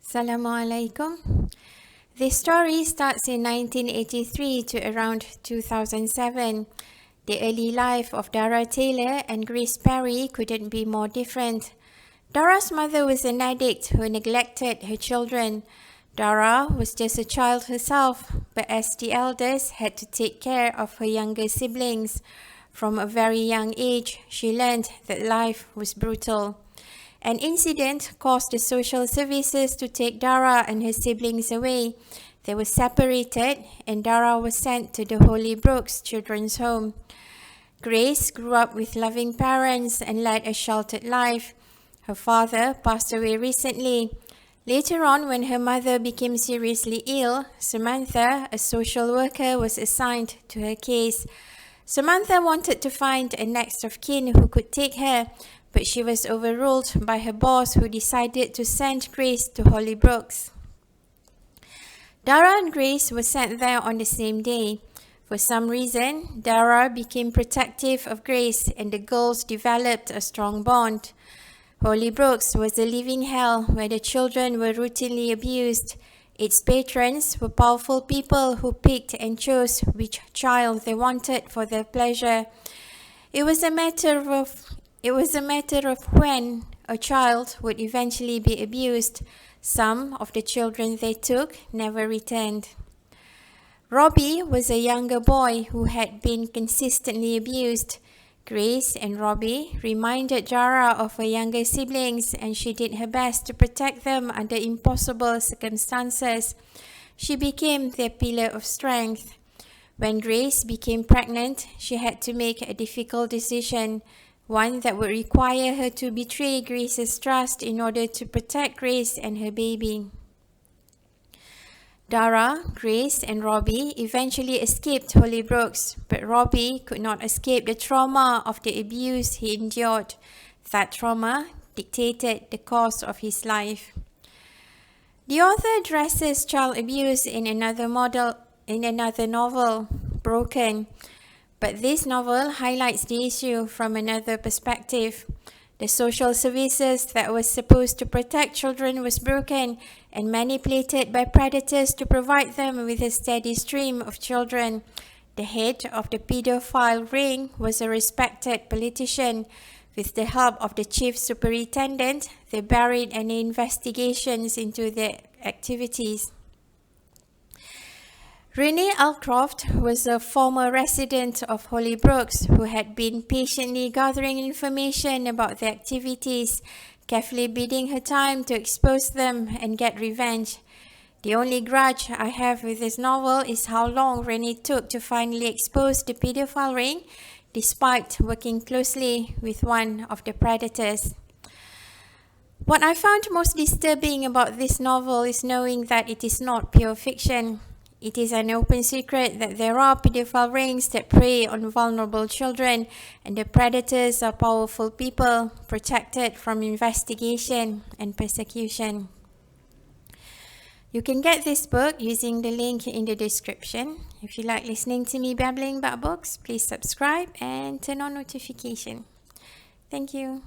Assalamualaikum. This story starts in 1983 to around 2007. The early life of Dara Taylor and Grace Perry couldn't be more different. Dara's mother was an addict who neglected her children. Dara was just a child herself, but as the eldest had to take care of her younger siblings. From a very young age, she learned that life was brutal. An incident caused the social services to take Dara and her siblings away. They were separated and Dara was sent to the Holy Brooks Children's Home. Grace grew up with loving parents and led a sheltered life. Her father passed away recently. Later on, when her mother became seriously ill, Samantha, a social worker, was assigned to her case. Samantha wanted to find a next of kin who could take her, but she was overruled by her boss, who decided to send Grace to Holy Brooks. Dara and Grace were sent there on the same day. For some reason, Dara became protective of Grace and the girls developed a strong bond. Holy Brooks was a living hell where the children were routinely abused. Its patrons were powerful people who picked and chose which child they wanted for their pleasure. It was a matter of when a child would eventually be abused. Some of the children they took never returned. Robbie was a younger boy who had been consistently abused. Grace and Robbie reminded Dara of her younger siblings, and she did her best to protect them under impossible circumstances. She became their pillar of strength. When Grace became pregnant, she had to make a difficult decision, one that would require her to betray Grace's trust in order to protect Grace and her baby. Dara, Grace, and Robbie eventually escaped Holy Brooks, but Robbie could not escape the trauma of the abuse he endured. That trauma dictated the course of his life. The author addresses child abuse in another novel, Broken. But this novel highlights the issue from another perspective. The social services that were supposed to protect children was broken and manipulated by predators to provide them with a steady stream of children. The head of the pedophile ring was a respected politician. With the help of the chief superintendent, they buried any investigations into their activities. Renee Alcroft was a former resident of Holy Brooks who had been patiently gathering information about their activities, carefully biding her time to expose them and get revenge. The only grudge I have with this novel is how long Renee took to finally expose the pedophile ring, despite working closely with one of the predators. What I found most disturbing about this novel is knowing that it is not pure fiction. It is an open secret that there are pedophile rings that prey on vulnerable children, and the predators are powerful people protected from investigation and persecution. You can get this book using the link in the description. If you like listening to me babbling about books, please subscribe and turn on notification. Thank you.